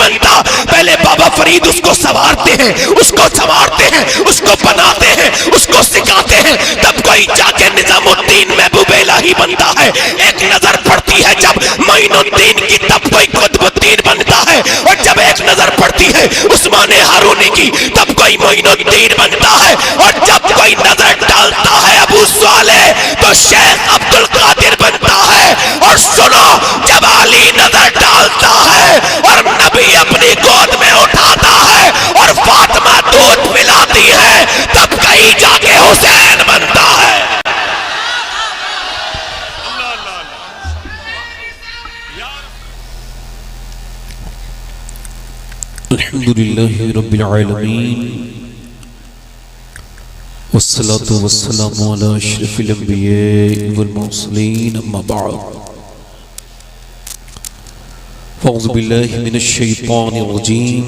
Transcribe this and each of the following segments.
बनता। पहले बाबा फरीद उसको संवारते हैं, उसको संवारते हैं, उसको बनाते हैं, उसको सिखाते हैं, तब कोई जाके निजामुद्दीन महबूब इलाही बनता है। एक नजर पड़ती है जब मोइनुद्दीन की, तब कोई कुतुबुद्दीन बनता है। और जब एक नजर पड़ती है उस्मान हारूनी की, तब कोई मोइनुद्दीन बनता है। और जब कोई नजर डालता है अबू सालेह, तो शेख अब्दुल कादिर बनता है। और सुनो, जब अली नजर डालता है और नबी अपनी गोद में उठाता है और फातिमा दूध पिलाती है, तब कहीं जाके हुसैन बनता है। अल्हम्दुलिल्लाहि रब्बिल आलमीन वस्सलातु वस्सलामु अला अशरफिल अंबिया वल मुरसलीन, अम्मा बअद। अऊज़ु बिल्लाहि मिनश शैतानिर रजीम,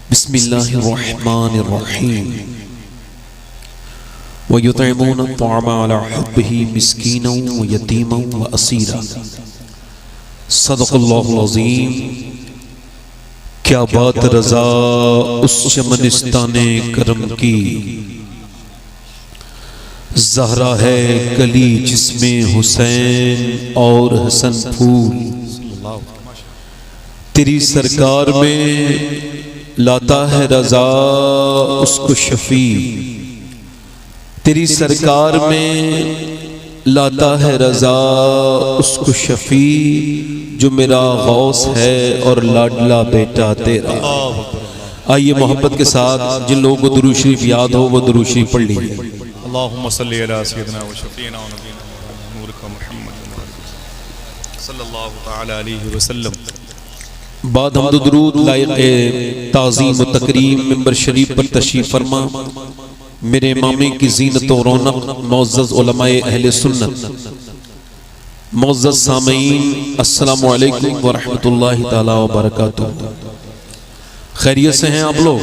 बिस्मिल्लाहिर रहमानिर रहीम। व युतइमून अत-तअम अला हुब्बिही मिस्कीनन व यतीमन व असीरा। सदक़ल्लाहुल अज़ीम। क्या बात रज़ा उस चमनिस्ताने करम की, ज़हरा है कली जिसमें हुसैन और हसन फूल। तेरी सरकार में लाता है रज़ा उसको शफी, तेरी सरकार में लाता है रज़ा उसको शफी, जो मेरा गौस है और लाडला बेटा तेरा। आइए मोहब्बत के साथ जिन लोगों को दुरूद शरीफ याद हो वो दुरूद शरीफ पढ़ लीजिए। अल्लाहुम्मा सल्ली अला सय्यिदिना व शफीना व नबीना नूरिका मुहम्मद सल्लल्लाहु तआला अलैहि वसल्लम। बाद हम्द दुरूद लायक़ ताज़ीम व तकरीम मिंबर शरीफ पर तशरीफ़ फरमा मेरे मामे की ज़ीनत व रौनक मुअज़्ज़ज़ उलमाए अहले सुन्नत, मुअज़्ज़ज़ सामीन, अस्सलामु अलैकुम व रहमतुल्लाहि ताला व बरकातुहू। खैरियत से हैं आप लोग?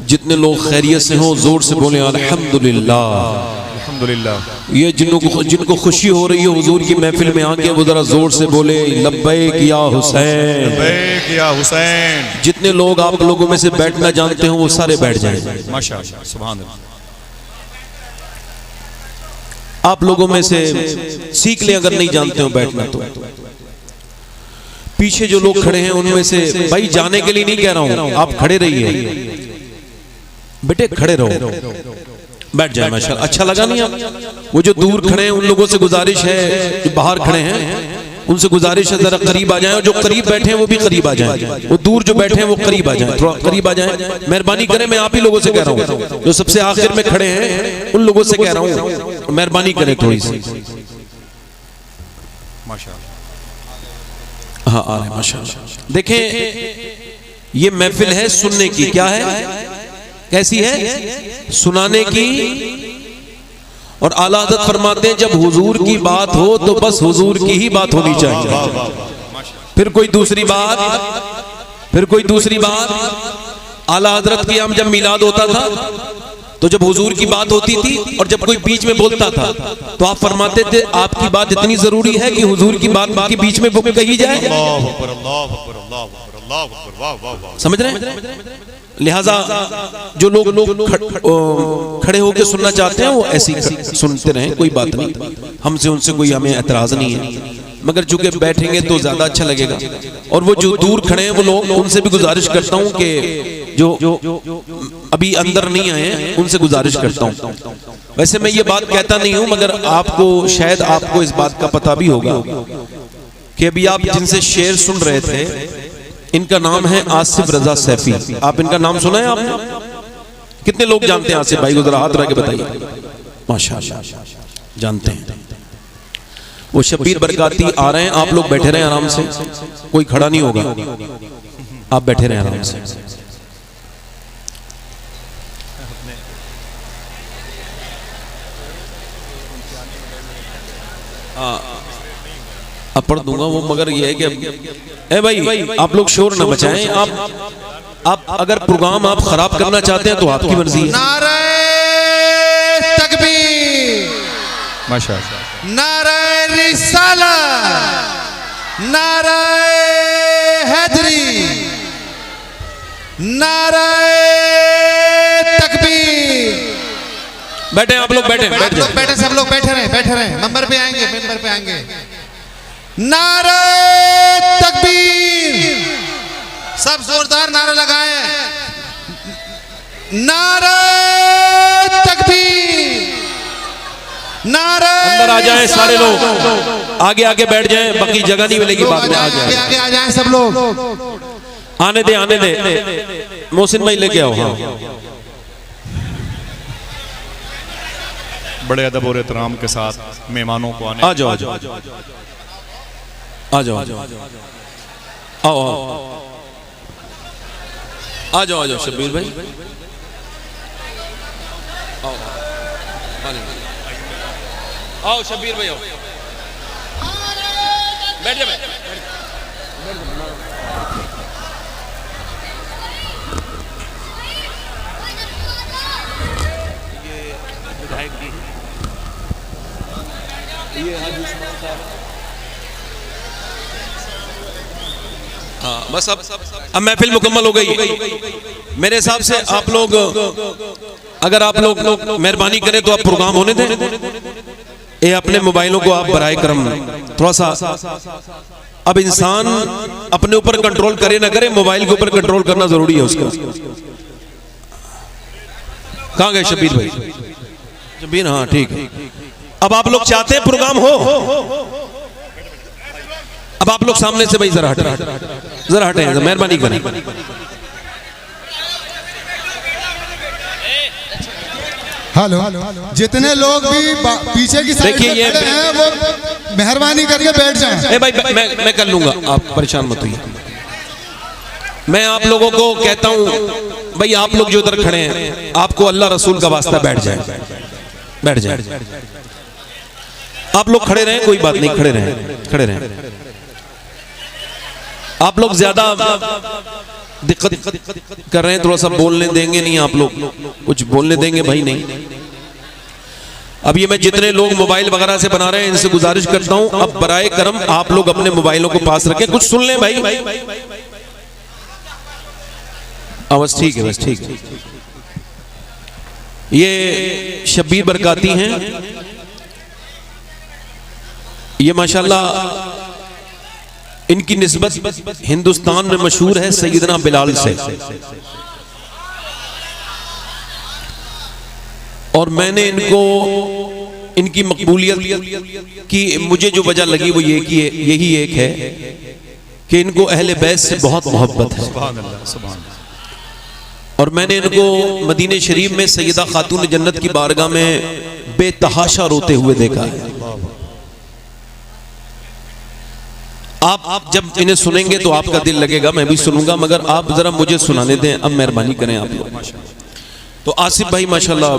जितने लोग खैरियत से हों जोर से बोले अल्हम्दुलिल्लाह। अल्हम्दुलिल्लाह। ये जिनको खुशी हो रही है हुजूर की महफिल में आके, वो जरा जोर से बोले लब्बैक या हुसैन, लब्बैक या हुसैन। जितने लोग आप लोगों में से बैठना जानते हो वो सारे बैठ जाएं। माशाअल्लाह, सुभान अल्लाह। आप लोगों में से सीख ले, अगर नहीं जानते हो बैठना तो। पीछे जो लोग खड़े हैं उनमें से, भाई जाने के लिए नहीं कह रहा हूं, आप खड़े रहिए बेटे, खड़े रहो, बैठ जाए माशाल्लाह। अच्छा लगा नहीं आप? वो जो दूर खड़े हैं उन लोगों से गुजारिश है, जो बाहर खड़े हैं उनसे गुजारिश है जरा करीब आ जाएं, और जो करीब बैठे हैं वो भी करीब आ जाएं, वो दूर जो बैठे हैं वो करीब आ जाएं, थोड़ा करीब आ जाएं। मेहरबानी करें, मैं आप ही लोगों से कह रहा हूँ, जो सबसे आखिर में खड़े हैं उन लोगों से कह रहा हूँ, मेहरबानी करें थोड़ी सी। माशाअल्लाह। हाँ आ रहे माशाअल्लाह। देखें ये महफिल है सुनने की, क्या है, कैसी है, सुनाने की। और आला हज़रत फरमाते हैं जब हुजूर की बात हो तो बस हुजूर की ही बात होनी चाहिए, फिर कोई दूसरी बात। आला हज़रत की हम जब मिलाद होता था तो जब हुजूर की बात होती थी और जब कोई बीच में बोलता था तो आप फरमाते थे आपकी बात इतनी जरूरी है कि हुजूर की बात के बीच में कही जाए। समझ रहे हैं? लिहाजा जो लोग खड़े होकर सुनना चाहते हैं वो ऐसी सुनते रहें, कोई बात नहीं, हमसे उनसे कोई हमें एतराज नहीं है, मगर चूंकि बैठेंगे तो ज्यादा अच्छा लगेगा। और वो जो दूर खड़े हैं वो लोग, उनसे भी गुजारिश करता हूँ कि जो अभी अंदर नहीं आए हैं उनसे गुजारिश करता हूँ। वैसे मैं ये बात कहता नहीं हूँ, मगर आपको शायद आपको इस बात का पता भी होगा कि अभी आप जिनसे शेर सुन रहे थे इनका नाम है आसिफ रजा सैफी। आप इनका नाम सुना है आपने? कितने लोग जानते हैं आसिफ भाई को? जरा हाथ रख के बताइए। माशाअल्लाह जानते हैं। वो शबीर बरकाती आ रहे हैं, आप लोग बैठे रहे आराम से, कोई खड़ा नहीं होगा, आप बैठे रहे आराम से। अब पढ़ दूंगा वो, मगर ये है कि ए भाई आप लोग शोर न मचाएं। आप अगर प्रोग्राम आप खराब करना चाहते हैं तो आपकी मर्जी है। नारे तकबीर, माशाअल्लाह। नारे रिसालत, नारे हैदरी। नारे तकबीर। बैठे आप लोग, बैठे बैठ जाओ। बैठे सब लोग बैठे रहे मंबर पे आएंगे। नारे तकबीर, सब जोरदार नारा लगाएं। नारे तकबीर, नारे। अंदर आ जाएं सारे लोग, आगे आगे बैठ जाएं, बाकी जगह नहीं मिलेगी बाद में। आगे आ जाएं सब लोग। आने दे मोहसिन भाई लेके आओ। हाँ बड़े अदब और एहतराम के साथ मेहमानों को आने। आ जाओ आओ शब्बीर भाई आओ शब्बीर भाई आओ, बैठ जाओ। हाँ बस अब महफिल मुकम्मल हो गई। मेरे हिसाब से आप लोग, अगर आप लोग मेहरबानी करें तो आप प्रोग्राम होने दें। ये अपने मोबाइलों को आप बराए करम थोड़ा सा, अब इंसान अपने ऊपर कंट्रोल करे ना करे, मोबाइल के ऊपर कंट्रोल करना जरूरी है उसका। कहाँ गए शब्बीर भाई? शब्बीर, हाँ ठीक है। अब आप लोग चाहते हैं प्रोग्राम हो, अब आप लोग सामने से भाई जरा हटे, मेहरबानी करें। हेलो, जितने लोग भी पीछे की साइड देखिए ये हैं वो मेहरबानी करके बैठ जाएं। ए भाई मैं कर लूंगा, आप परेशान मत होइए। मैं आप लोगों को कहता हूं भाई, आप लोग जो उधर खड़े हैं, आपको अल्लाह रसूल का वास्ता बैठ जाए। आप लोग खड़े रहें, कोई बात नहीं, खड़े रहें। आप लोग ज्यादा दिक्कत कर रहे हैं, थोड़ा सा बोलने देंगे नहीं? आप लोग कुछ बोलने देंगे भाई? नहीं। अब ये मैं जितने लोग मोबाइल वगैरह से बना रहे हैं इनसे गुजारिश करता हूं, अब बराए करम आप लोग अपने मोबाइलों को पास रखें, कुछ सुन लें भाई। बस ठीक है। ये शब्बीर बरकाती हैं, ये माशाल्लाह इनकी निस्बत हिंदुस्तान में मशहूर है सैयदना बिलाल से। और मैंने इनको, इनकी मकबूलियत की मुझे जो वजह लगी वो यही एक है कि इनको अहले बैत से बहुत मोहब्बत है। और मैंने इनको मदीने शरीफ में सैयदा खातून जन्नत की बारगाह में बेतहाशा रोते हुए देखा है। आप जब इन्हें सुनेंगे तो आपका दिल लगेगा, मैं भी सुनूंगा, मगर आप जरा मुझे सुनाने दें। अब मेहरबानी करें आप लोग। तो आसिफ भाई माशाल्लाह,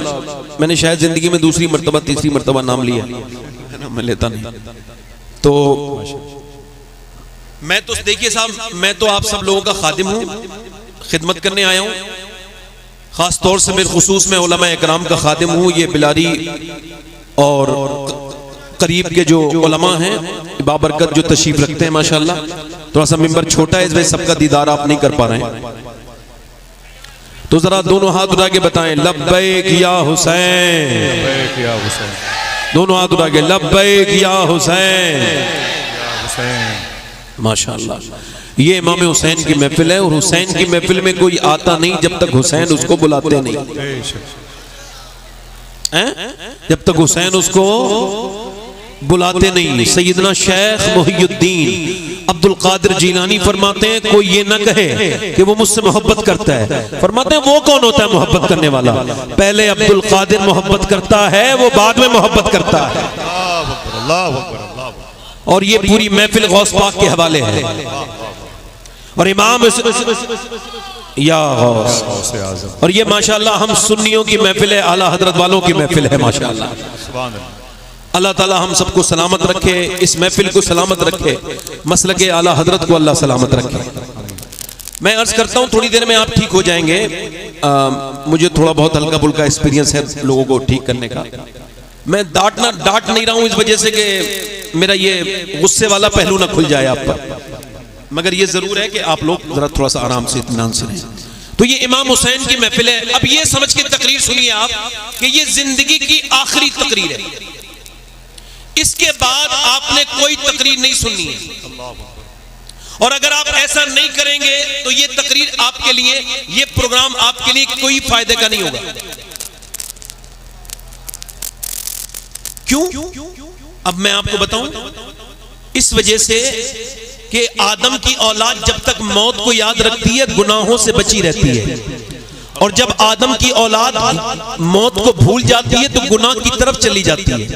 मैंने शायद जिंदगी में दूसरी मर्तबा तीसरी मर्तबा नाम लिया है ना, मैं लेता नहीं। तो मैं तो देखिए साहब, मैं तो आप सब लोगों का खादिम हूँ, खिदमत करने आया हूँ। खास तौर से मेरे खुसूस में उलमा इकराम का खादिम हूँ। ये बिलारी और करीब के जो उलमा हैं बाबरकत जो तशरीफ रखते हैं माशाल्लाह, थोड़ा सा मिंबर छोटा है इस वजह सबका दीदार आप नहीं कर पा रहे हैं। तो जरा दोनों हाथ उठा के बताएं लब्बैक या हुसैन। दोनों हाथ उठा के लब्बैक या हुसैन। माशाल्लाह, ये इमाम हुसैन की महफिल है और हुसैन की महफिल में कोई आता नहीं जब तक हुसैन उसको बुलाते नहीं, जब तक हुसैन उसको बुलाते नहीं। सैयदना शेख मुहियुद्दीन अब्दुल कादिर जीलानी फरमाते हैं, कोई ये ना कहे कि वो मुझसे मोहब्बत करता है, फरमाते हैं वो कौन होता है मोहब्बत करने वाला? पहले अब्दुल कादिर मोहब्बत करता है, वो बाद में मोहब्बत करता है। और ये पूरी महफिल गौस पाक के हवाले है। और इमाम या गौस, और ये माशाल्लाह हम सुन्नियों की महफिल है, आला हजरत वालों की महफिल है माशाल्लाह। अल्लाह ताला हम सबको सलामत रखे, इस महफिल को सलामत रखे, मसलके आला हजरत को अल्लाह सलामत रखे। मैं अर्ज करता हूँ थोड़ी देर में आप ठीक हो जाएंगे। मुझे थोड़ा बहुत हल्का फुल्का एक्सपीरियंस है लोगों को ठीक करने का। मैं डांट नहीं रहा हूँ इस वजह से कि मेरा ये गुस्से वाला पहलू ना खुल जाए आप पर, मगर ये जरूर है कि आप लोग जरा थोड़ा सा आराम से इत्मीनान से रहें। तो ये इमाम हुसैन की महफिल है। अब ये समझ के तकरीर सुनिए आप कि ये जिंदगी की आखिरी तकरीर है, इसके बाद आपने कोई तकरीर नहीं सुननी है। और अगर आप ऐसा नहीं करेंगे तो ये तकरीर आपके लिए, ये प्रोग्राम आपके लिए कोई फायदे का नहीं होगा। क्यों? अब मैं आपको बताऊं, इस वजह से कि आदम की औलाद जब तक मौत को याद रखती है गुनाहों से बची रहती है, और जब आदम की औलाद मौत को भूल जाती है तो गुनाह की तरफ चली जाती है।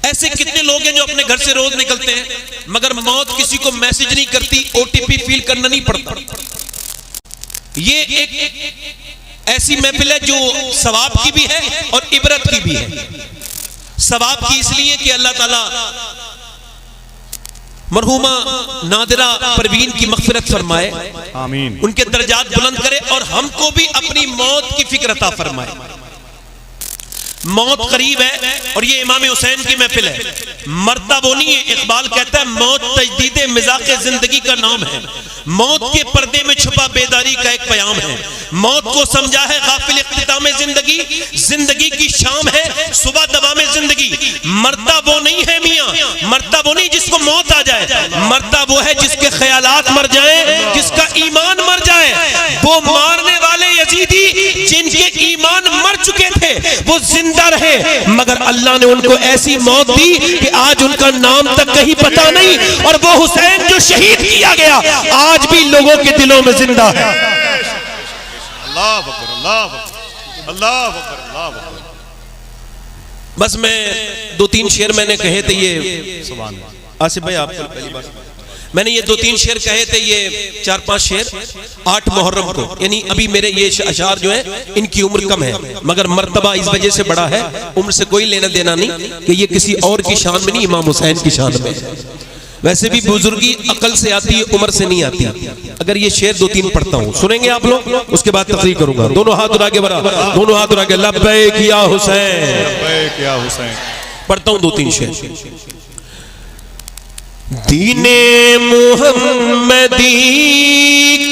ऐसे कितने लोग हैं जो अपने घर से रोज निकलते हैं मगर मौत किसी को मैसेज नहीं करती, ओटीपी फील करना नहीं पड़ता। ये एक ऐसी महफिल है जो सवाब की भी है और इबरत की भी है। सवाब की इसलिए कि अल्लाह ताला मरहुमा नादिरा परवीन की मग़फ़िरत फरमाए, आमीन, उनके दर्जात बुलंद करे और हमको भी अपनी मौत की फिक्र अता फरमाए। मौत करीब है और ये इमाम हुसैन की महफिल है। मरता वो नहीं है, इकबाल कहता है मौत तजदीद मिज़ाक़े जिंदगी का नाम है। मौत के पर्दे में छुपा बेदारी का एक प्याम है। मौत को समझा है गाफिल इख्तिताम जिंदगी, जिंदगी की शाम है सुबह दवाम जिंदगी। मरता वो नहीं है मियाँ, मरता वो नहीं जिसको मौत आ जाए, मरता वो है जिसके ख्यालात मर जाए, जिसका ईमान मर जाए। वो मारने वाले यजीदी जिनके ईमान मर चुके थे वो जिंदा रहे, मगर अल्लाह ने उनको ऐसी मौत दी कि आज उनका नाम तक कहीं पता नहीं। और वो हुसैन जो शहीद किया गया आज भी लोगों के दिलों में जिंदा है। अल्लाह अकबर, अल्लाह अकबर, अल्लाह अकबर, अल्लाह अकबर। बस मैं 2-3 शेर मैंने कहे थे, ये सुभान अल्लाह। आसिफ भाई आपको पहली बात मैंने ये 2-3 शेर कहे थे, ये 4-5 शेर 8 मुहर्रम को, यानी अभी मेरे ये अशार जो है इनकी उम्र कम है मगर मर्तबा इस वजह से बड़ा है, उम्र से कोई लेना देना नहीं कि ये किसी और की शान में नहीं, इमाम हुसैन की शान में। वैसे भी बुजुर्गी अकल से आती है, उम्र से नहीं आती। अगर ये शेर 2-3 पढ़ता हूँ, सुनेंगे आप लोग, उसके बाद तकरीर करूंगा। दोनों हाथ उठा के बरा, दोनों हाथ उठा के लब्बैक या हुसैन, लब्बैक या हुसैन। पढ़ता हूँ 2-3 शेर। दीने मुहम्मदी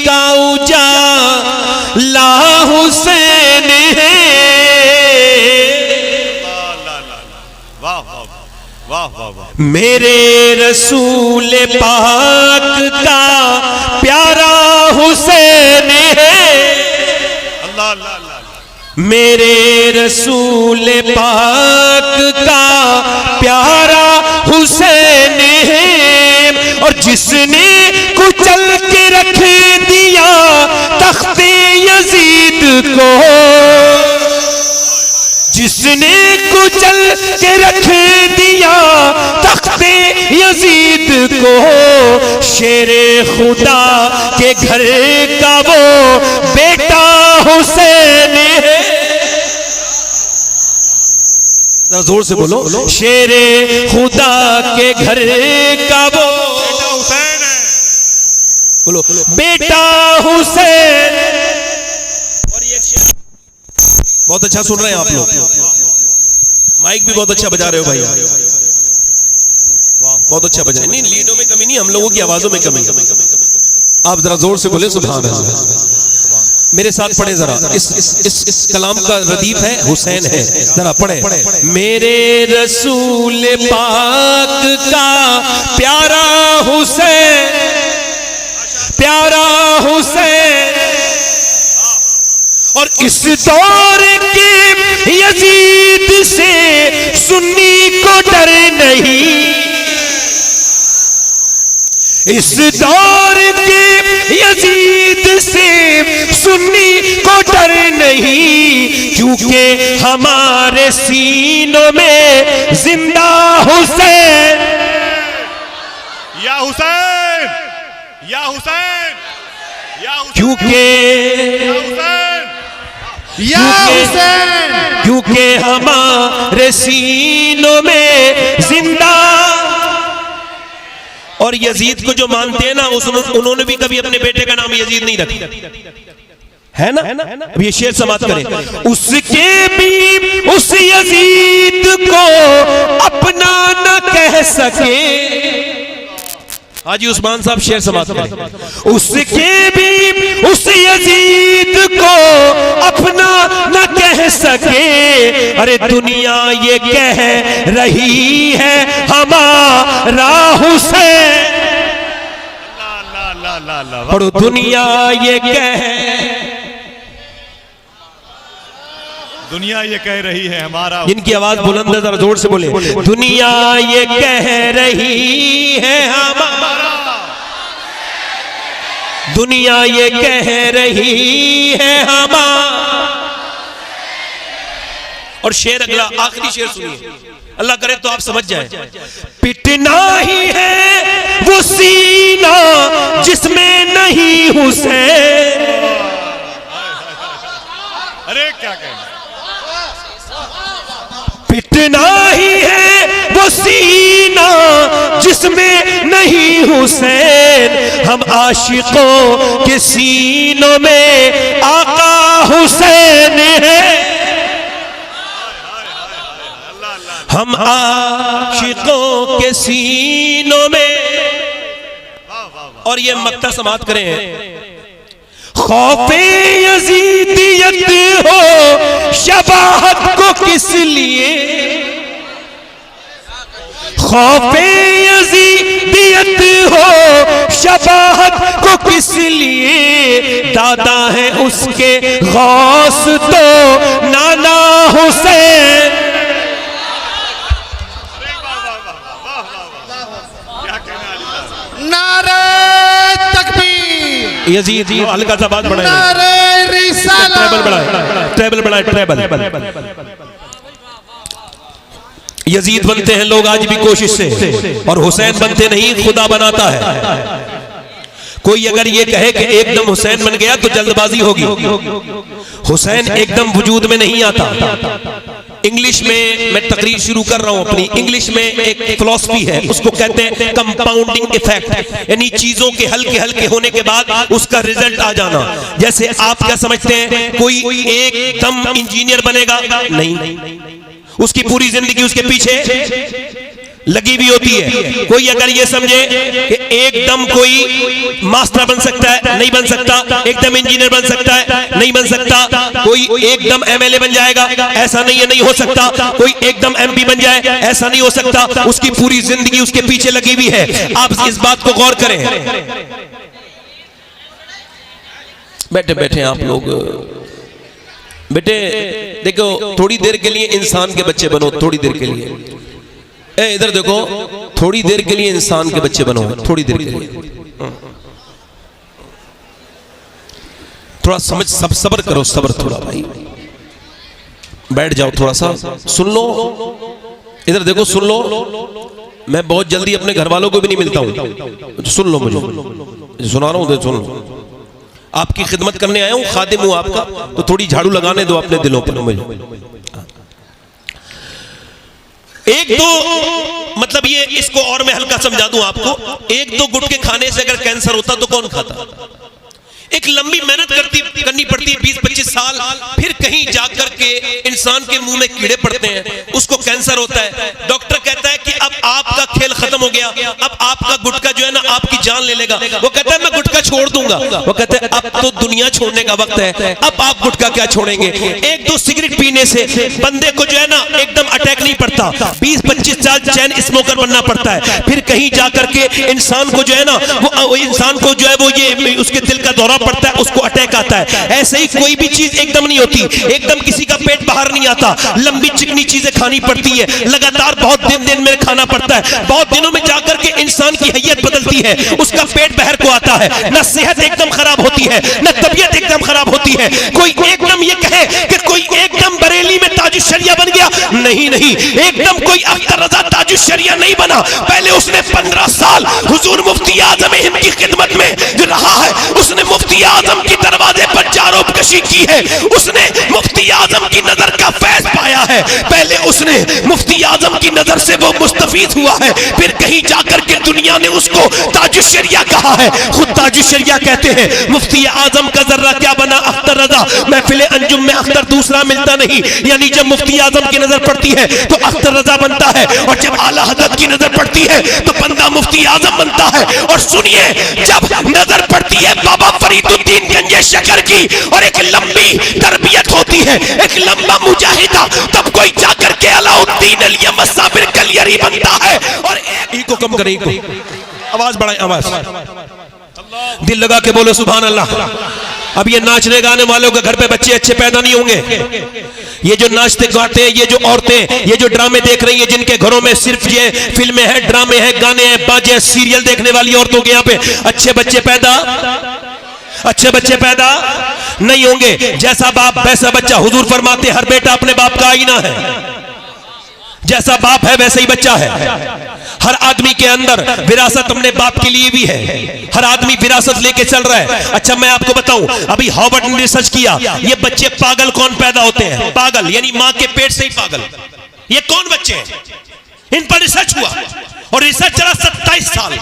का उजाला हुसैन है, वाह वाह वाह वाह वाह। मेरे रसूल पाक का प्यारा हुसैन है, अल्लाह अल्लाह अल्लाह। मेरे रसूल पाक का प्यारा हुसैन है। और जिसने कुचल के रख दिया तख्ते यजीद को, जिसने कुचल के रख दिया तख्ते यजीद को, शेरे खुदा के घर का वो बेटा हुसैन है। जोर से बोलो, शेरे खुदा के घर का वो हुसैन है, बोलो बेटा हुसैन। और ये बहुत अच्छा सुन रहे हैं आप लोग, माइक भी बहुत अच्छा बजा रहे हो भाई, बहुत अच्छा बजा। नहीं, लीडों में कमी नहीं, हम लोगों की आवाजों में कमी। आप जरा जोर से बोले सुभान अल्लाह। मेरे साथ पढ़े जरा, इस कलाम का रदीफ है हुसैन है, जरा पढ़े। मेरे रसूल पाक का प्यारा हुसैन, प्यारा हुसैन। और इस दौर के यजीद से सुन्नी को डर नहीं, इस दौर के यजीद से सुन्नी को डर नहीं, क्योंकि हमारे सीनों में जिंदा हुसैन। या हुसैन, या हुसैन, या हुसैन, क्योंकि या हुसैन, क्योंकि हमारे सीनों में जिंदा। और यजीद को जो मानते हैं ना, उन्होंने भी कभी अपने बेटे का नाम यजीद नहीं रखा, है ना? अब ये शेर समाप्त करें। उसके भी उस यजीद को अपना न कह सके, हाजी उस्मान साहब शेर समाप्त करें। उसके भी उस यजीद को अपना न कह सके। अरे दुनिया ये कह रही है हमारा हुसैन, पढ़ो दुनिया ये दुनिया ये कह रही है हमारा। इनकी आवाज बुलंद है, जरा जोर से बोले। दुनिया ये कह रही है हमारा, दुनिया ये कह रही है हमारा। और शेर अगला, आखिरी शेर सुनिए, अल्लाह करे तो आप समझ जाए। पिटना ही है वो सीना जिसमें नहीं हुसैन। अरे क्या कहना, पिटना ही है वो सीना जिसमें नहीं हुसैन। हम आशिकों के सीनों में आका हुसैन है। हम आशिकों के सीनों में, और ये मक्ता समाप्त करें। खौफे यजीदियत हो शबाहत को किस लिए, खौफे यजीदियत हो शबाहत को किस लिए। दादा है उसके गौस तो नाना हुसैन। नारे तकबीर, यजीद हल्का सा बात बढ़ाए, नारे रिसालत, ट्रेबल बढ़ाए, ट्रेबल बढ़ाए, ट्रेबल। यजीद बनते हैं लोग आज भी कोशिश से, और हुसैन बनते नहीं, खुदा बनाता है। कोई अगर ये कहे कि एकदम हुसैन बन गया तो जल्दबाजी होगी। हुसैन एकदम वजूद में नहीं आता। इंग्लिश में मैं तकरीर शुरू कर रहा हूं अपनी। इंग्लिश में एक फिलॉसफी है, उसको कहते हैं कंपाउंडिंग इफेक्ट, यानी चीजों के हल्के हल्के होने के बाद उसका रिजल्ट आ जाना। जैसे आप क्या समझते हैं, कोई एकदम इंजीनियर बनेगा? नहीं, उसकी पूरी जिंदगी उसके पीछे लगी हुई होती है। कोई अगर ये समझे कि एकदम कोई मास्टर बन सकता है, नहीं बन सकता। एकदम इंजीनियर बन सकता है, नहीं बन सकता। कोई एकदम एमएलए बन जाएगा, ऐसा नहीं है, नहीं हो सकता। कोई एकदम एमपी बन जाए, ऐसा नहीं हो सकता। उसकी पूरी जिंदगी उसके पीछे लगी हुई है। आप इस बात को गौर करें। बैठे बैठे आप लोग बेटे देखो, थोड़ी देर के लिए इंसान के बच्चे बनो, थोड़ी देर के लिए। इधर देखो, थोड़ी देर के लिए इंसान के बच्चे बनो, थोड़ी देर के लिए। थोड़ा समझ, सब सब्र करो, सब्र थोड़ा भाई। बैठ जाओ, थोड़ा सा सुन लो। इधर देखो, सुन लो। मैं बहुत जल्दी अपने घर वालों को भी नहीं मिलता हूं, सुन लो मुझे, सुना रहा हूं, सुन लो। आपकी खिदमत करने आया हूं, खादिम हूं आपका, तो थोड़ी झाड़ू लगाने दो अपने दिलों पर मुझे। एक दो मतलब ये, इसको और मैं हल्का समझा दूं आपको। एक दो गुटके खाने से अगर कैंसर होता तो कौन खाता? एक लंबी मेहनत करनी पड़ती है, 20-25 साल, फिर कहीं जाकर के इंसान के मुंह में कीड़े पड़ते हैं, उसको कैंसर होता है। डॉक्टर कहता है कि अब आपका खेल खत्म हो गया, अब आपका गुटखा जो है ना आपकी जान ले लेगा। वो कहता है मैं गुटखा छोड़ दूंगा। वो कहते हैं अब तो दुनिया छोड़ने का वक्त है, अब आप गुटखा क्या छोड़ेंगे। एक दो सिगरेट पीने से बंदे को जो है ना एकदम अटैक नहीं पड़ता, 20-25 साल चैन स्मोकर बनना पड़ता है। फिर कहीं जाकर के इंसान को जो है ना, वो इंसान को जो है वो ये उसके दिल का दौरा पड़ता है, उसको अटैक आता है। ऐसे ही कोई भी चीज एकदम नहीं होती, एकदम किसी का पेट बाहर नहीं आता। लंबी चिकनी चीजें खानी पड़ती है, लगातार बहुत दिन में खाना पड़ता है। बहुत दिनों में जाकर के इंसान की हैयत बदलती है, उसका पेट बाहर को आता है। न सेहत एकदम खराब होती है, न तबीयत एकदम खराब होती है। कोई एकदम ये कहे कि कोई एकदम बरेली में ताजुशरिया बन गया, नहीं, एकदम कोई अख्तर रजा ताजुशरिया नहीं बना। पहले उसने 15 साल हुजूर मुफ्ती आजम हिंद की खिदमत में रहा है। उसने मुफ्ती आजम की दरवाजे पर जारोबकशी की है, उसने मुफ्ती आजम की नजर का फैज पाया है। पहले उसने मुफ्ती आजम की नजर से वो मुस्तफीद हुआ है, फिर कहीं जाकर के दुनिया ने उसको ताजुशरिया कहा है। खुद ताजुशरिया कहते हैं मुफ्ती आजम का जर्रा क्या बना अख्तर रजा, महफिल अंजुम में अख्तर दूसरा मिलता नहीं। यानी जब मुफ्ती आजम की नजर पड़ती है तो अख्तर रजा बनता है, और जब आला हजरत की नजर पड़ती है तो बंदा मुफ्ती आजम बनता है। और सुनिए, जब नजर पड़ती है बाबा फरीदुद्दीन गंजे शक्कर की और एक लंबी तरबियत होती है, एक लंबा मुजाहिदा, तब कोई जाकर के अलाउद्दीन अल-यम साबिर कलियरी बनता है। और इको कम करें, इको आवाज बढ़ाएं, आवाज दिल लगा के बोलो सुभान अल्लाह। अब ये नाचने गाने वालों के घर पे बच्चे अच्छे पैदा नहीं होंगे। ये जो नाचते गाते हैं, ये जो औरतें, ये जो ड्रामे देख रही हैं, जिनके घरों में सिर्फ ये फिल्में हैं, ड्रामे हैं, गाने हैं, बाजे हैं, सीरियल देखने वाली औरतों के यहाँ पे अच्छे बच्चे पैदा नहीं होंगे। जैसा बाप वैसा बच्चा। हुजूर फरमाते हर बेटा अपने बाप का आईना है, जैसा बाप है वैसा ही बच्चा है। हर आदमी के अंदर विरासत अपने बाप के लिए भी है, हर आदमी विरासत लेके चल रहा है। अच्छा मैं आपको बताऊं, अभी हार्वर्ड ने रिसर्च किया, ये बच्चे पागल कौन पैदा होते हैं? पागल यानी मां के पेट से ही पागल। ये कौन बच्चे हैं? इन पर रिसर्च हुआ और रिसर्च चला 27 साल।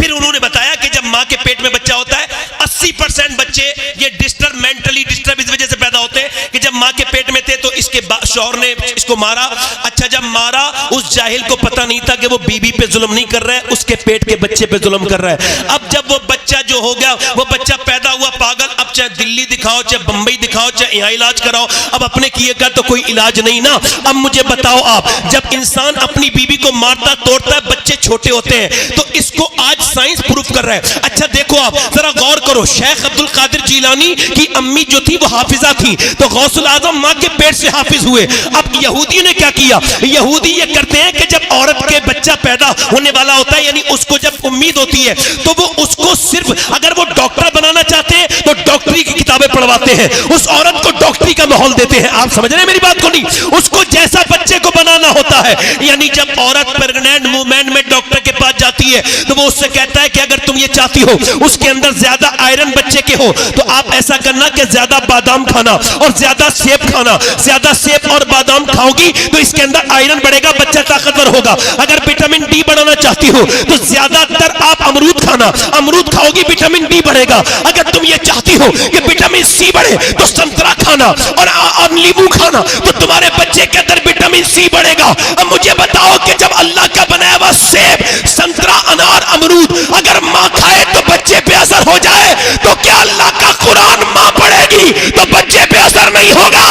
फिर उन्होंने बताया कि जब मां के पेट में बच्चा होता है 80% बच्चे ये मेंटली डिस्टर्ब इस वजह से पैदा होते हैं कि जब मां के पेट में थे तो इसके शौहर ने इसको मारा। अच्छा जब मारा, उस जाहिल को पता नहीं था कि वो बीबी पे जुल्म नहीं कर रहा है, उसके पेट के बच्चे पे जुल्म कर रहा है। अब जब वो बच्चा जो हो गया, वो बच्चा पैदा हुआ पागल। अब चाहे दिल्ली दिखाओ, चाहे बंबई दिखाओ, चाहे यहाँ इलाज कराओ, अब अपने किए का तो कोई इलाज नहीं ना। अब मुझे बताओ आप, जब इंसान अपनी बीबी को मारता तोड़ता है, बच्चे छोटे होते हैं, तो इसको आज साइंस प्रूफ कर रहा है। अच्छा देखो आप जरा गौर करो, शेख अब्दुल कादिर जीलानी की अम्मी जो थी वो हाफिजा थी, तो गौसुल आजम मां के पेट से हाफिज हुए। अब यहूदी ने क्या किया? यहूदी ये करते हैं कि जब औरत के बच्चा पैदा होने वाला होता है, यानी उसको जब उम्मीद होती है, तो वो उसको सिर्फ अगर वो डॉक्टर बनाना चाहते हैं तो डॉक्टरी की किताबें पढ़वाते हैं, उस औरत को डॉक्टरी का माहौल देते हैं। आप समझ रहे हैं मेरी बात को? नहीं, उसको जैसा बच्चे को बनाना होता है। यानी जब औरत प्रेग्नेंट वूमेन में डॉक्टर के पास जाती है तो वो उससे कहता है कि अगर तुम ये चाहती हो उसके अंदर ज्यादा आयरन बच्चे के हो तो आप ऐसा करना कि ज्यादा बादाम खाना और ज्यादा सेब खाना। ज्यादा सेब और बादाम खाओगी तो इसके अंदर आयरन बढ़ेगा, बच्चा ताकतवर होगा। अगर विटामिन डी बढ़ाना चाहती हो तो ज्यादातर आप अमरूद खाना, अमरूद खाओगी विटामिन डी बढ़ेगा। अगर तुम ये चाहती हो कि विटामिन सी बढ़े तो संतरा खाना और नींबू खाना, तो तुम्हारे बच्चे के अंदर विटामिन सी बढ़ेगा। अब मुझे बताओ कि जब अल्लाह का बनाया हुआ सेब, संतरा, अनार, अमरूद अगर मां खाए तो बच्चे पे असर हो जाए, तो क्या अल्लाह का कुरान मां पढ़ेगी तो बच्चे पे असर नहीं होगा?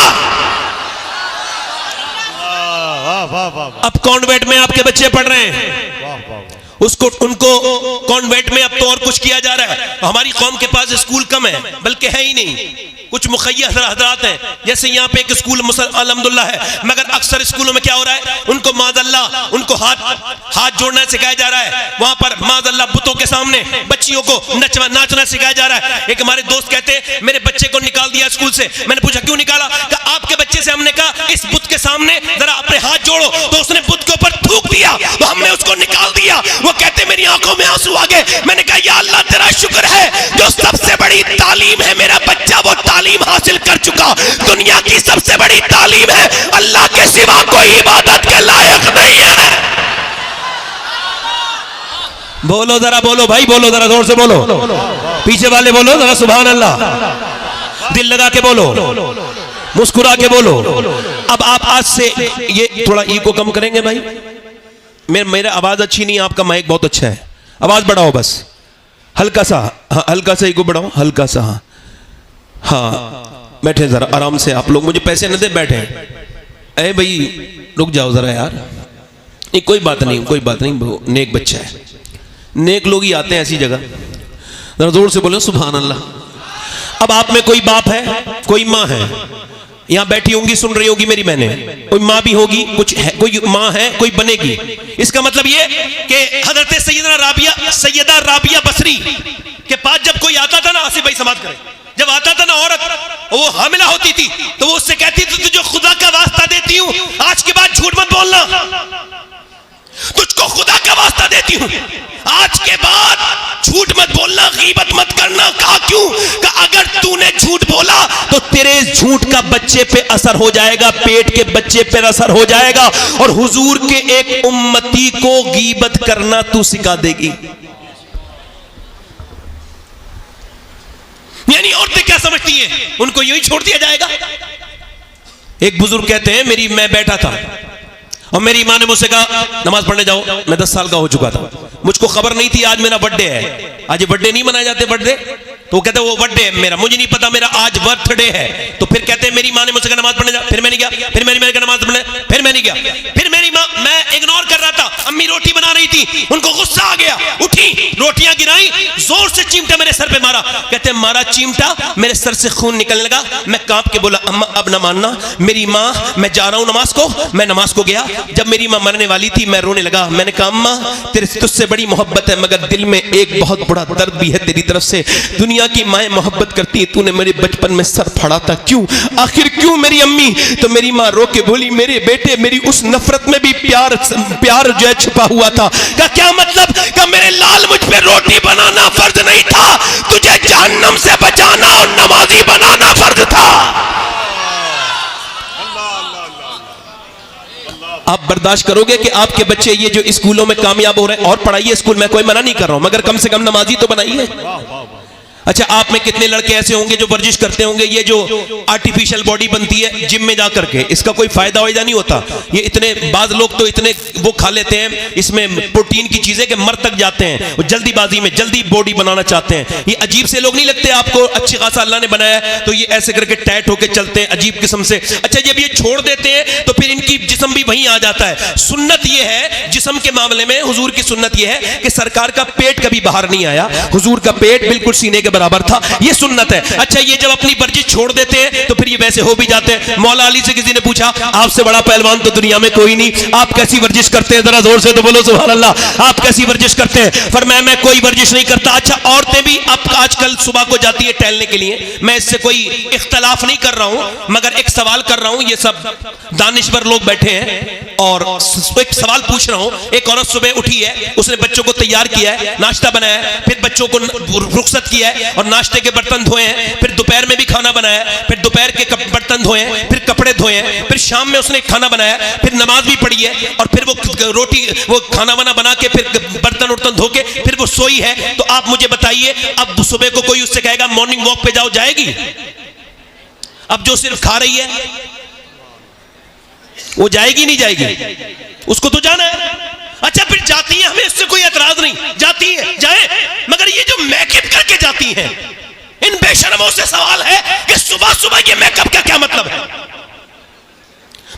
अब कॉन्वेंट में आपके बच्चे पढ़ रहे हैं, उनको कॉन्वेंट में अब तो और कुछ किया जा रहा है। हमारी कौम के पास स्कूल कम है, बल्कि है ही नहीं। कुछ मुखय्यस हज़रात हैं, जैसे यहाँ पे एक स्कूल अल्हम्दुलिल्लाह है, मगर अक्सर स्कूलों में क्या हो रहा है, उनको माज़अल्लाह उनको हाथ जोड़ना सिखाया जा रहा है। वहां पर माज़अल्लाह बुतों के सामने बच्चियों को नाचना सिखाया जा रहा है। एक हमारे दोस्त कहते हैं मेरे बच्चे को निकाल दिया स्कूल से। मैंने पूछा क्यों निकाला? आपके बच्चे से हमने कहा इस बुत के सामने जरा अपने हाथ जोड़ो, तो उसने बुत के ऊपर थूक दिया, तो हमने उसको निकाल दिया। वो कहते मेरी आंखों में आंसू आ गए। मैंने कहा या अल्लाह तेरा शुक्र है जो सबसे बड़ी तालीम है मेरा बच्चा वो तालीम हासिल कर चुका। दुनिया की सबसे बड़ी तालीम है अल्लाह के सिवा कोई इबादत के लायक नहीं है। बोलो जरा, बोलो भाई, बोलो जरा जोर से बोलो, पीछे वाले बोलो जरा सुभान अल्लाह, दिल लगा के बोलो, मुस्कुरा के बोलो। अब आप आज से ये थोड़ा ईगो कम करेंगे भाई? मेरा आवाज अच्छी नहीं, आपका माइक बहुत अच्छा है, आवाज बढ़ाओ बस, हल्का सा, हाँ हल्का सा ईगो बढ़ाओ, हल्का सा। हाँ बैठे जरा आराम से, आप लोग मुझे पैसे न दे, बैठे। अरे भाई रुक जाओ जरा यार, नहीं कोई बात नहीं, कोई बात नहीं, नेक बच्चा है, नेक लोग ही आते हैं ऐसी जगह। जरा जोर से बोलो सुभान अल्लाह। अब आप में कोई बाप है, कोई माँ है, यहां बैठी होंगी, सुन रही होगी मेरी बहनें, कोई माँ भी होगी, कुछ है, कोई माँ है, कोई बनेगी। इसका मतलब ये कि हजरत सैयदा राबिया बसरी के पास जब कोई आता था ना, आसिफ भाई समाज करें, जब आता था ना औरत, वो हामिला होती थी तो वो उससे कहती थी तुझे खुदा का वास्ता देती हूं आज के बाद झूठ मत बोलना, तुझको खुदा का वास्ता देती हूं आज के बाद झूठ मत बोलना, गीबत मत करना। कहा क्यों? कहा अगर तूने झूठ बोला तो तेरे झूठ का बच्चे पे असर हो जाएगा, पेट के बच्चे पे असर हो जाएगा, और हुजूर के एक उम्मती को गीबत करना तू सिखा देगी। यानी औरतें क्या समझती हैं, उनको यूं ही छोड़ दिया जाएगा। एक बुजुर्ग कहते हैं मैं बैठा था और मेरी माँ ने मुझसे कहा नमाज पढ़ने जाओ। मैं 10 साल का हो चुका था। मुझको खबर नहीं थी आज मेरा बर्थडे है। आज बर्थडे नहीं मनाए जाते बर्थडे, तो वो कहते वो बर्थडे है मेरा, मुझे नहीं पता मेरा आज बर्थडे है। तो फिर कहते हैं मेरी माँ ने मुझसे कहा नमाज पढ़ने जा, फिर मैं नहीं गया, फिर मेरी माँ ने नमाज पढ़ने, फिर मैं नहीं गया, फिर मेरी माँ, मैं इग्नोर कर रहा था, अम्मी रोटी बना रही थी, उनको गुस्सा आ गया, उठी रोटियां गिराई, जोर से चिमटा मेरे सर पे मारा। कहते मारा चिमटा, मेरे सर से खून निकलने लगा, मैं कांप के बोला अम्मा अब ना मानना, मेरी माँ मैं जा रहा हूं नमाज को। मैं नमाज को गया, जब मेरी माँ मरने वाली थी मैं रोने लगा। मैंने कहा अम्मा तेरे तुझसे बड़ी मोहब्बत है, मगर दिल में एक बहुत बड़ा दर्द भी है तेरी तरफ से। दुनिया की माएँ मोहब्बत करती है, तूने मेरे बचपन में सर फाड़ा था, क्यों आखिर क्यों मेरी अम्मी? तो मेरी माँ रो के बोली मेरे बेटे मेरी उस नफरत में भी प्यार जो है छुपा हुआ था। का क्या मतलब? का मेरे लाल मुझ पे रोटी बनाना फर्ज नहीं था, तुझे जहन्नम से बचाना और नमाजी बनाना फर्ज था। आप बर्दाश्त करोगे कि आपके बच्चे ये जो स्कूलों में कामयाब हो रहे हैं, और पढ़ाइए स्कूल में, कोई मना नहीं कर रहा हूं, मगर कम से कम नमाजी तो बनाइए। अच्छा आप में कितने लड़के ऐसे होंगे जो वर्जिश करते होंगे, ये जो आर्टिफिशियल बॉडी बनती है जिम में जा करके, इसका कोई फायदा वायदा नहीं होता। ये इतने बाज लोग तो इतने वो खा लेते हैं इसमें प्रोटीन की चीजें कि मर तक जाते हैं, वो जल्दीबाजी में जल्दी बॉडी बनाना चाहते हैं। ये अजीब से लोग नहीं लगते आपको? अच्छी खासा अल्लाह ने बनाया है तो ये ऐसे करके टाइट होकर चलते हैं अजीब किस्म से। अच्छा जब ये छोड़ देते हैं तो फिर इनकी जिस्म भी वहीं आ जाता है। सुन्नत ये है जिस्म के मामले में, हुजूर की सुन्नत ये है कि सरकार का पेट कभी बाहर नहीं आया, हुजूर का पेट बिल्कुल सीने के बराबर था, ये सुन्नत है। अच्छा ये जब अपनी वर्जिश छोड़ देते हैं तो फिर ये वैसे हो भी जाते हैं। मौला अली से किसी ने पूछा आपसे बड़ा पहलवान तो दुनिया में कोई नहीं, आप कैसी वर्जिश करते हैं? जरा जोर से तो बोलो सुभान अल्लाह। आप कैसी वर्जिश करते हैं? फरमाया मैं कोई वर्जिश नहीं करता। अच्छा औरतें भी अब आजकल सुबह को जाती है टहलने के लिए, मैं इससे कोई इख्तलाफ नहीं कर रहा हूं, मगर एक सवाल कर रहा हूं, ये सब दानिश्वर लोग बैठे हैं और एक सवाल पूछ रहा हूं। एक औरत सुबह उठी है, उसने बच्चों को तैयार किया है, नाश्ता बनाया है, फिर बच्चों को रुखसत किया है और नाश्ते के बर्तन धोए हैं, फिर दोपहर में भी खाना बनाया, फिर दोपहर के बर्तन धोए हैं, फिर कपड़े धोए हैं, फिर शाम में उसने खाना बनाया, फिर नमाज भी पढ़ी है और फिर वो रोटी वो खाना वाना बना के फिर बर्तन उर्तन धो के फिर वो सोई है। तो आप मुझे बताइए अब सुबह को कोई उससे कहेगा मॉर्निंग वॉक पे जाओ, जाएगी? अब जो सिर्फ खा रही है वो जाएगी नहीं जाएगी? उसको तो जाना है। अच्छा फिर जाती है, हमें इससे कोई एतराज नहीं, जाती है जाए, मगर ये जो मेकअप करके जाती हैं, इन बेशर्मों से सवाल है कि सुबह सुबह ये मेकअप का क्या मतलब है?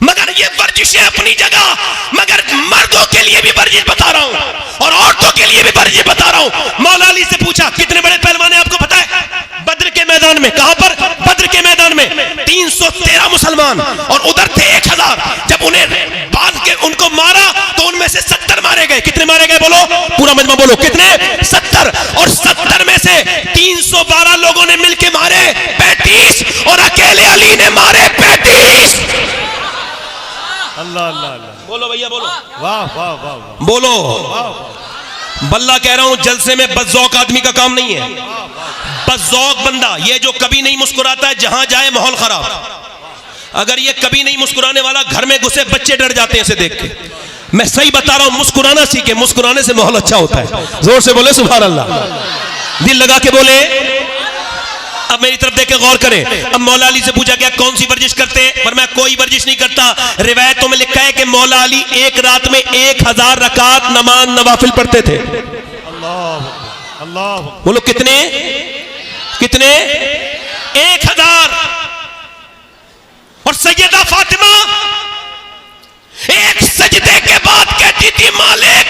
मगर ये वर्जिशें अपनी जगह, मगर मर्दों के लिए भी वर्जिश बता रहा हूं और औरतों के लिए भी वर्जिश बता रहा हूं। मौला अली से पूछा कितने बड़े पहलवान हैं आपको पता है? बद्र के मैदान में। कहां पर? बद्र के मैदान में 313 मुसलमान और उधर थे 1000। जब उन्हें बांध के उनको मारा तो उनमें से 70 मारे गए। कितने मारे गए बोलो? पूरा मजमा बोलो कितने? 70। और 70 में से 312 लोगों ने मिलकर मारे 35 और अकेले अली ने मारे 35। अल्लाह अल्लाह अल्लाह। बोलो भैया बोलो। वाह वाह वाह बोलो। बल्ला कह रहा हूं जलसे में बज़ौक आदमी का काम नहीं है। बज़ौक बंदा ये जो कभी नहीं मुस्कुराता है, जहां जाए माहौल खराब। अगर ये कभी नहीं मुस्कुराने वाला, घर में घुसे बच्चे डर जाते हैं इसे देख के। मैं सही बता रहा हूं, मुस्कुराना सीखे, मुस्कुराने से माहौल अच्छा होता है। जोर से बोले सुभान अल्लाह, दिल लगा के बोले। अब मेरी तरफ देख के गौर करें। अब मौला अली से पूछा गया कौन सी वर्जिश करते हैं? पर मैं कोई वर्जिश नहीं करता। रिवायतों में लिखा है कि मौला अली एक रात में 1000 रकात नमाज नवाफिल पढ़ते थे। अल्लाह अल्लाह। बोलो कितने? कितने? 1000। और सैयदा फातिमा एक सजदे के बाद कहती थी मालिक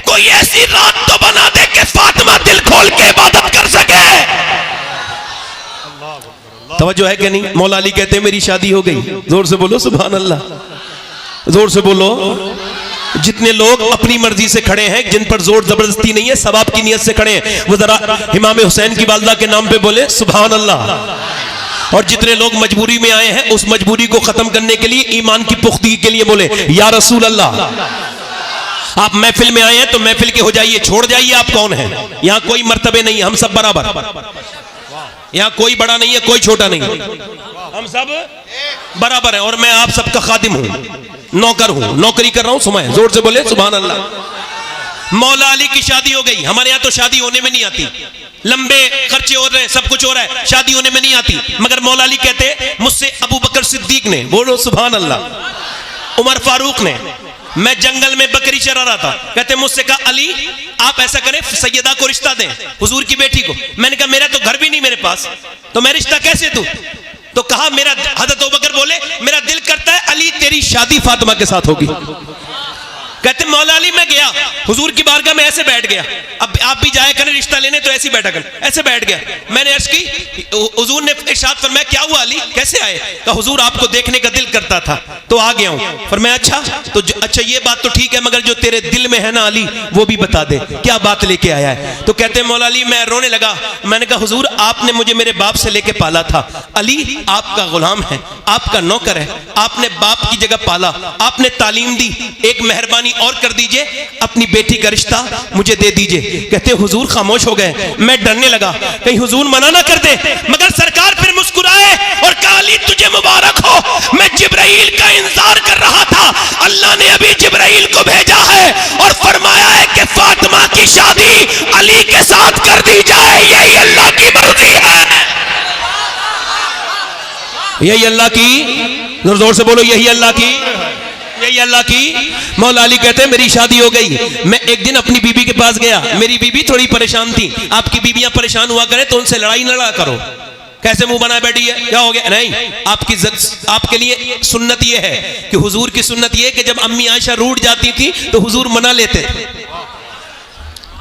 कोई ऐसी रात तो बना दे कि फातिमा दिल खोल के इबादत कर सके। तवज्जो है कि नहीं? मौला अली कहते हैं मेरी शादी हो गई। जोर से बोलो सुभान अल्लाह, जोर से बोलो। जितने लोग अपनी मर्जी से खड़े हैं, जिन पर जोर जबरदस्ती नहीं है, सवाब की नियत से खड़े हैं, वो जरा इमाम हुसैन की वालदा के नाम पे बोले सुभान अल्लाह। और जितने लोग मजबूरी में आए हैं, उस मजबूरी को खत्म करने के लिए, ईमान की पुख्तगी के लिए बोले या रसूल अल्लाह। आप महफिल में आए हैं तो महफिल के हो जाइए, छोड़ जाइए आप कौन है। यहां कोई मर्तबे नहीं है, हम सब बराबर। यहां कोई बड़ा नहीं है, कोई छोटा नहीं है, हम सब बराबर है। और मैं आप सबका खादिम हूं, नौकर हूं, नौकरी कर रहा हूं। सुमाए जोर से बोले सुभान अल्लाह। मौला अली की शादी हो गई। हमारे यहां तो शादी होने में नहीं आती, लंबे खर्चे हो रहे हैं, सब कुछ हो रहा है, शादी होने में नहीं आती। मगर मौला अली कहते मुझसे अबू बकर सिद्दीक ने, बोलो सुभान अल्लाह, उमर फारूक ने, मैं जंगल में बकरी चरा रहा था, कहते मुझसे कहा अली आप ऐसा करें सैयदा को रिश्ता दें, हुजूर की बेटी को। मैंने कहा मेरा तो घर भी नहीं मेरे पास, तो मैं रिश्ता कैसे दूं? तो कहा मेरा, हज़रत अबू बकर बोले मेरा दिल करता है अली तेरी शादी फातिमा के साथ होगी। कहते मौला अली मैं गया हुजूर की बारगाह में, ऐसे बैठ गया, अब आप भी जाए करें रिश्ता लेने तो ऐसे ही बैठा कर, ऐसे बैठ गया। मैंने अर्ज की, हुजूर ने इरशाद फरमाया क्या हुआ अली कैसे आए? कहा हुजूर आपको देखने का दिल करता था तो आ गया हूं। फरमाया अच्छा तो अच्छा ये बात तो ठीक है, मगर जो तेरे दिल में है ना अली वो भी बता दे, क्या बात लेके आया है? तो कहते मौला अली मैं रोने लगा, मैंने कहा हुजूर आपने मुझे मेरे बाप से लेके पाला था, अली आपका गुलाम है, आपका नौकर है, आपने बाप की जगह पाला, आपने तालीम दी, एक मेहरबानी और कर दीजिए, अपनी बेटी का रिश्ता मुझे दे दीजिए। कहते हुजूर खामोश हो गए, मैं डरने लगा कहीं हुजूर मना ना कर दे, मगर सरकार फिर मुस्कुराए और कहा अली तुझे मुबारक हो, मैं जिब्राइल का इंतजार कर रहा था, अल्लाह ने अभी जिब्राइल को भेजा है और फरमाया है कि फातिमा की शादी अली के साथ कर दी जाए, यही अल्लाह की मर्जी है, यही अल्लाह की, जोर से बोलो यही अल्लाह की, यही अल्लाह की। मौला अली कहते हैं मेरी शादी हो गई। मैं एक दिन अपनी बीबी के पास गया, मेरी बीबी थोड़ी परेशान थी, आपकी बीबियां परेशान हुआ करें तो उनसे लड़ाई न लड़ा करो, कैसे मुंह बनाए बैठी है क्या हो गया? नहीं, आपके लिए सुन्नत यह है कि हुजूर की सुन्नत यह है कि जब अम्मी आयशा रूठ जाती थी तो हुजूर मना लेते थे,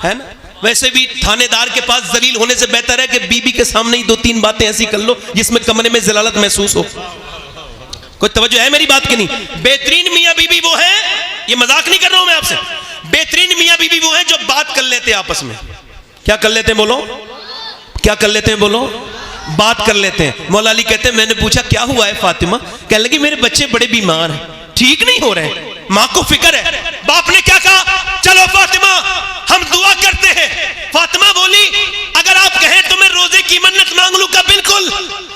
है ना? वैसे भी थानेदार के पास जलील होने से बेहतर है कि बीबी के सामने ही 2-3 बातें ऐसी कर लो जिसमें कमरे में जलालत महसूस हो। कोई तवज्जो है मेरी बात की नहीं? बेहतरीन मियां बीबी वो है, ये मजाक नहीं कर रहा हूं मैं आपसे, बेहतरीन मियां बीबी वो है जो बात कर लेते हैं आपस में। क्या कर लेते हैं बोलो? क्या कर लेते हैं बोलो? बात कर लेते हैं। मौला अली कहते हैं मैंने पूछा क्या हुआ है फातिमा? कहने लगी मेरे बच्चे बड़े बीमार हैं, ठीक नहीं हो रहे, मां को फिक्र है। बाप ने क्या कहा? चलो फातिमा हम दुआ करते हैं। फातिमा बोली अगर आप कहें तो मैं रोजे की मन्नत मांग लूं? का बिल्कुल,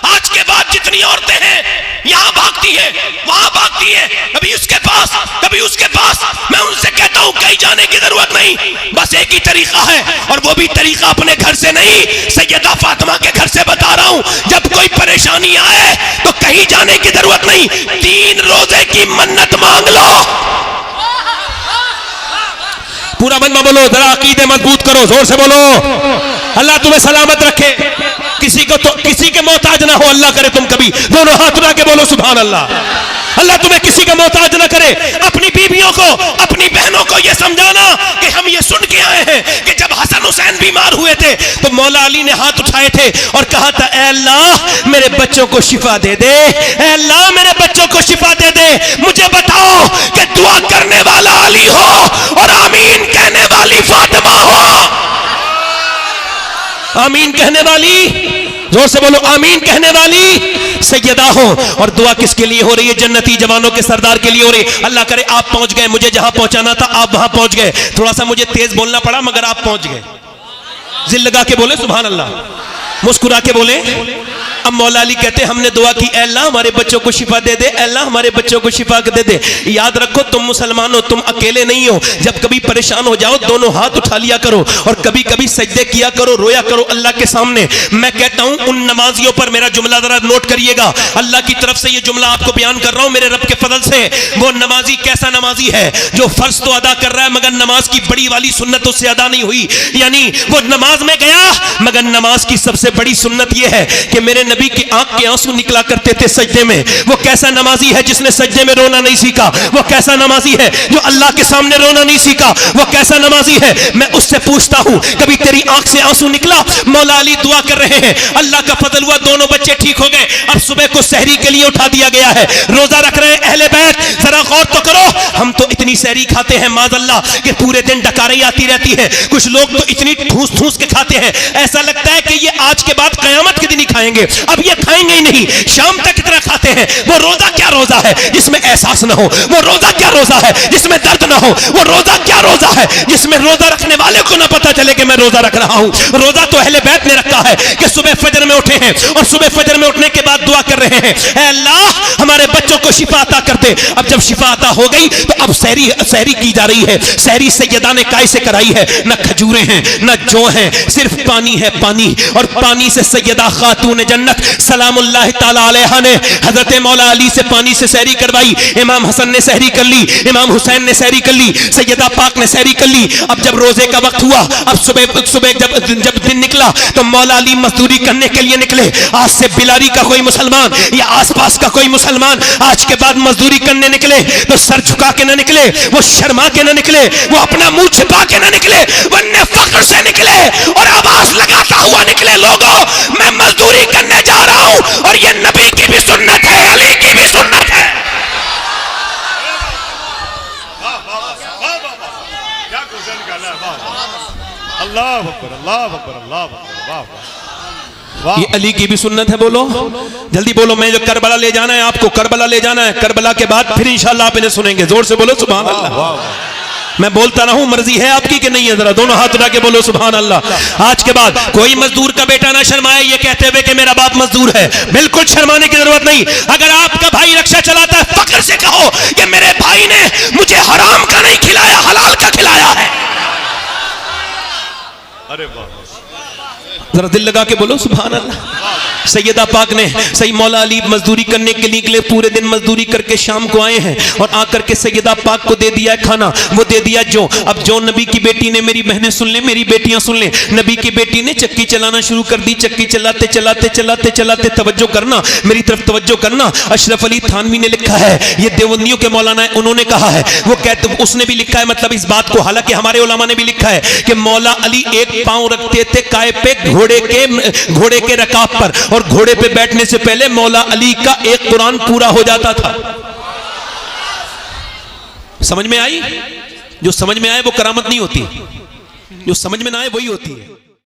आज के बाद जितनी औरतें हैं यहां भागती है वहां भागती है, कभी उसके पास कभी उसके पास, मैं उनसे कहता हूं कहीं जाने की जरूरत नहीं, बस एक ही तरीका है और वो भी तरीका अपने घर से नहीं, सैयदा फातिमा के घर से बता रहा हूं। जब कोई परेशानी आए तो कहीं जाने की जरूरत नहीं, 3 रोजे की मन्नत मांग लो। पूरा मन में बोलो, जरा अकीदे मजबूत करो, जोर से बोलो अल्लाह तुम्हें सलामत रखे, किसी के मोहताज ना हो, अल्लाह करे तुम कभी दोनों हाथ उठा के बोलो सुभान अल्लाह। अल्लाह तुम्हें किसी का मोहताज ना करे। अपनी बीवियों को, अपनी बहनों को यह समझाना कि हम ये सुन के आए हैं कि जब हसन हुसैन बीमार हुए थे तो मौला अली ने हाथ उठाए थे और कहा था ऐ अल्लाह मेरे बच्चों को शिफा दे दे, ऐ अल्लाह मेरे बच्चों को शिफा दे दे। मुझे बताओ कि दुआ करने वाला अली हो और आमीन कहने वाली फातिमा हो। आमीन कहने वाली, जोर से बोलो आमीन कहने वाली सैयदा हो। और दुआ किसके लिए हो रही है? जन्नती जवानों के सरदार के लिए हो रही है। अल्लाह करे आप पहुंच गए, मुझे जहां पहुंचाना था आप वहां पहुंच गए। थोड़ा सा मुझे तेज बोलना पड़ा मगर आप पहुंच गए। जिल लगा के बोले सुभान अल्लाह, मुस्कुरा के बोले। अब मौला अली कहते हमने दुआ की ऐ अल्लाह हमारे बच्चों को शिफा दे दे, ऐ अल्लाह हमारे बच्चों को शिफा दे दे। याद रखो तुम मुसलमान हो, तुम अकेले नहीं हो। जब कभी परेशान हो जाओ दोनों हाथ उठा लिया करो और कभी कभी सजदे किया करो, रोया करो अल्लाह के सामने। मैं कहता हूं उन नमाजियों पर मेरा जुमला जरा नोट करिएगा, अल्लाह की तरफ से ये जुमला आपको बयान कर रहा हूं मेरे रब के फजल से। वो नमाजी कैसा नमाजी है जो फर्ज तो अदा कर रहा है मगर नमाज की बड़ी वाली सुन्नत उससे अदा नहीं हुई। यानी वो नमाज में गया मगर नमाज की सबसे बड़ी सुन्नत यह है कि मेरे नबी की आंख के आंसू निकला करते थे सजदे में। वो कैसा नमाजी है जिसने सजदे में रोना नहीं सीखा? वो कैसा नमाजी है जो अल्लाह के सामने रोना नहीं सीखा? वो कैसा नमाजी है? मैं उससे पूछता हूं कभी तेरी आंख से आंसू निकला? मौला अली दुआ कर रहे हैं, अल्लाह का फजल हुआ दोनों बच्चे ठीक हो गए। अब सुबह को सहरी के लिए उठा दिया गया है, रोजा रख रहे हैं अहले बैत। जरा गौर तो करो, हम तो इतनी सहरी खाते हैं माज़अल्लाह कि पूरे दिन डकारें आती रहती है। कुछ लोग तो इतनी ठूस ठूस के खाते हैं ऐसा लगता है कि ये आज के बाद कयामत के दिन ही खाएंगे, अब ये खाएंगे ही नहीं, शाम तक इतना खाते हैं। वो रोजा क्या रोजा है जिसमें एहसास ना हो? वो रोजा क्या रोजा है जिसमें दर्द ना हो? वो रोजा क्या रोजा है जिसमें रोजा रखने वाले को ना पता चले कि मैं रोजा रख रहा हूं? रोजा तो अहले बैत ने रखा है कि सुबह फजर में उठे हैं और सुबह फजर में उठने के बाद दुआ कर रहे हैं ऐ अल्लाह हमारे बच्चों को शिफा अता कर दे। अब जब शिफा अता हो गई तो अब सहरी की जा रही है। सहरी सैयदा ने काय से कराई है? न खजूरें हैं न जौ हैं, सिर्फ पानी है पानी। और पानी से सैयदा खातून जन्नत सुन्नत सलामुल्लाह ताला अलैहा ने हजरत मौला अली से पानी से सहरी करवाई। इमाम हसन ने सहरी कर ली, इमाम हुसैन ने सहरी कर ली, सैयदा पाक ने सहरी कर ली। अब जब रोजे का वक्त हुआ, अब सुबह जब दिन निकला तो मौला अली मजदूरी करने के लिए निकले। आज से बिलारी का कोई मुसलमान या आसपास का कोई मुसलमान आज के बाद मजदूरी करने निकले तो सर झुका के ना निकले, वो शर्मा के ना निकले, वो अपना मुंह छिपा के ना निकले, वरना फख्र से निकले और आवाज लगाता हुआ निकले, लोगों मैं मजदूरी करने जा रहा हूं और ये नबी की भी सुन्नत है, अली की भी सुन्नत है। अल्लाह अकबर, अल्लाह अकबर, अल्लाह अकबर। ये अली की भी सुन्नत है। बोलो जल्दी बोलो, मैं जो करबला ले जाना है आपको, करबला ले जाना है। करबला के बाद फिर इंशाल्लाह आप इन्हें सुनेंगे। जोर से बोलो सुभान अल्लाह। मैं बोलता रहूं, मर्जी है आपकी कि नहीं है? जरा दोनों हाथ उठा के बोलो सुभान अल्लाह। आज के बाद कोई मजदूर का बेटा ना शर्माए ये कहते हुए कि मेरा बाप मजदूर है। बिल्कुल शर्माने की जरूरत नहीं। अगर आपका भाई रक्षा चलाता है, फख्र से कहो कि मेरे भाई ने मुझे हराम का नहीं खिलाया, हलाल का खिलाया है। अरे वाह, जरा दिल लगा के बोलो सुभान अल्लाह। सैयदा पाक ने सही मौला अली मजदूरी करने के लिए निकले, पूरे दिन मजदूरी करके शाम को आए हैं और आकर के सैयदा पाक को दे दिया खाना, वो दे दिया जो। अब जो नबी की बेटी ने, मेरी बहनें सुन ले, मेरी बेटियां सुन ले, नबी की बेटी ने चक्की चलाना शुरू कर दी। चक्की चलाते चलाते चलाते चलाते, तवज्जो करना, मेरी तरफ तवज्जो करना। अशरफ अली थानवी ने लिखा है, ये देवबंदियों के मौलाना है, उन्होंने कहा है, वो कहते, उसने भी लिखा है मतलब इस बात को, हालांकि हमारे उलमा ने भी लिखा है कि मौला अली एक पांव रखते थे काय पे घोड़े के रकाब पर, और घोड़े पे बैठने से पहले मौला अली का एक कुरान पूरा हो जाता था। समझ में आई? जो समझ में आए वो करामत नहीं होती, जो समझ में ना आए वही होती है।